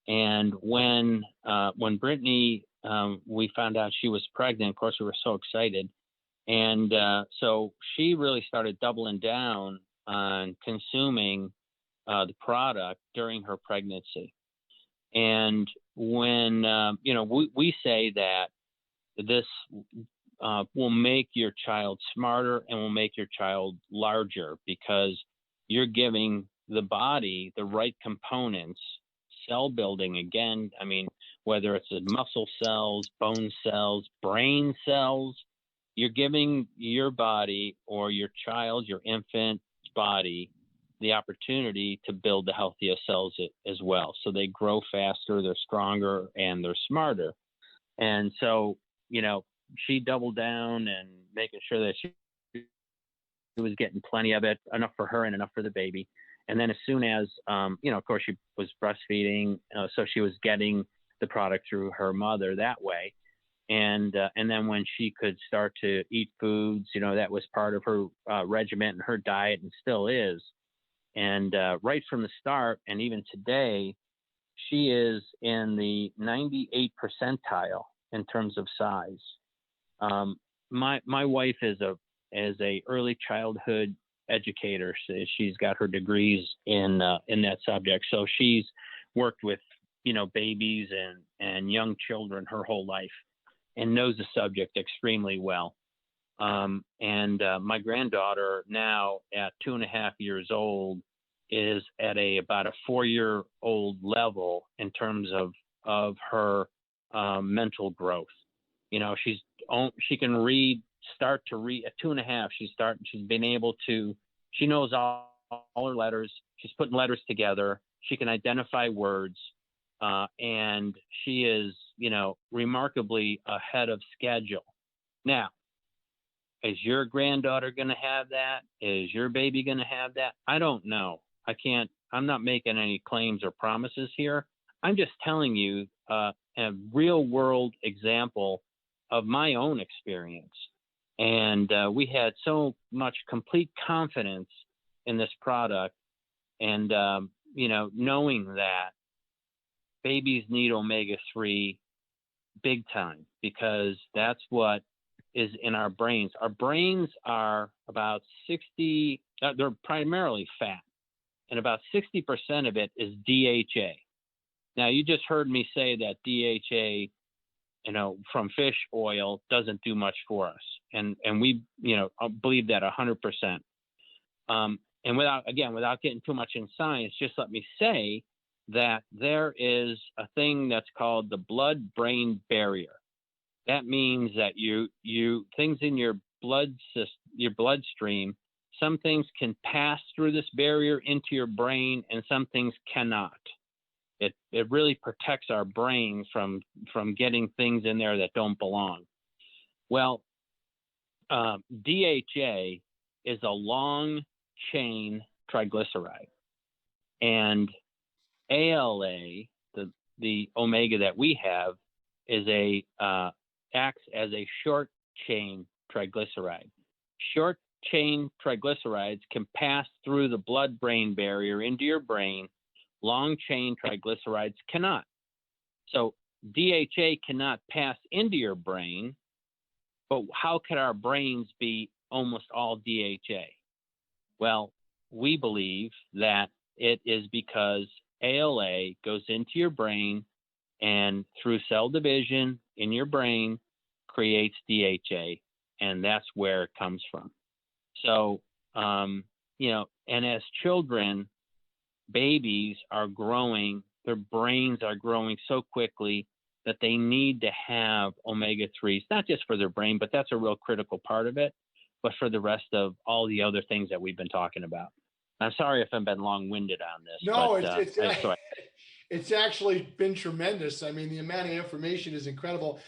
And when Brittany, we found out she was pregnant, of course, we were so excited. And so she really started doubling down on consuming the product during her pregnancy. And when, we say that this will make your child smarter and will make your child larger, because you're giving the body the right components, cell building again. I mean, whether it's the muscle cells, bone cells, brain cells, you're giving your body or your child, your infant's body, the opportunity to build the healthiest cells as well. So they grow faster, they're stronger, and they're smarter. And so, she doubled down and making sure that she was getting plenty of it, enough for her and enough for the baby. And then as soon as, of course, she was breastfeeding, so she was getting the product through her mother that way. And then when she could start to eat foods, that was part of her regimen and her diet, and still is. And right from the start, and even today, she is in the 98th percentile in terms of size. My wife is a early childhood educator. So she's got her degrees in that subject. So she's worked with babies and young children her whole life, and knows the subject extremely well. And my granddaughter, now at 2.5 years old, is at about a 4-year-old level in terms of her mental growth. She can start to read at 2.5. She's been able to. She knows all her letters. She's putting letters together. She can identify words, and she is, remarkably ahead of schedule. Now, is your granddaughter going to have that? Is your baby going to have that? I don't know. I'm not making any claims or promises here. I'm just telling you a real world example of my own experience. And we had so much complete confidence in this product, and, knowing that babies need omega-3 big time, because that's what is in our brains. Our brains are about 60, they're primarily fat, and about 60% of it is DHA. Now, you just heard me say that DHA, from fish oil doesn't do much for us. And we, believe that 100%. And without getting too much in science, just let me say that there is a thing that's called the blood-brain barrier. That means that things in your bloodstream, some things can pass through this barrier into your brain, and some things cannot. It really protects our brain from getting things in there that don't belong. Well, DHA is a long chain triglyceride, and ALA, the omega that we have, acts as a short chain triglyceride. Short chain triglycerides can pass through the blood-brain barrier into your brain. Long chain triglycerides cannot. So DHA cannot pass into your brain, but how could our brains be almost all DHA? Well, we believe that it is because ALA goes into your brain, and through cell division in your brain creates DHA, and that's where it comes from. So, and as children, babies are growing, their brains are growing so quickly that they need to have omega-3s, not just for their brain, but that's a real critical part of it, but for the rest of all the other things that we've been talking about. I'm sorry if I've been long-winded on this. No, but, it's actually been tremendous. I mean, the amount of information is incredible.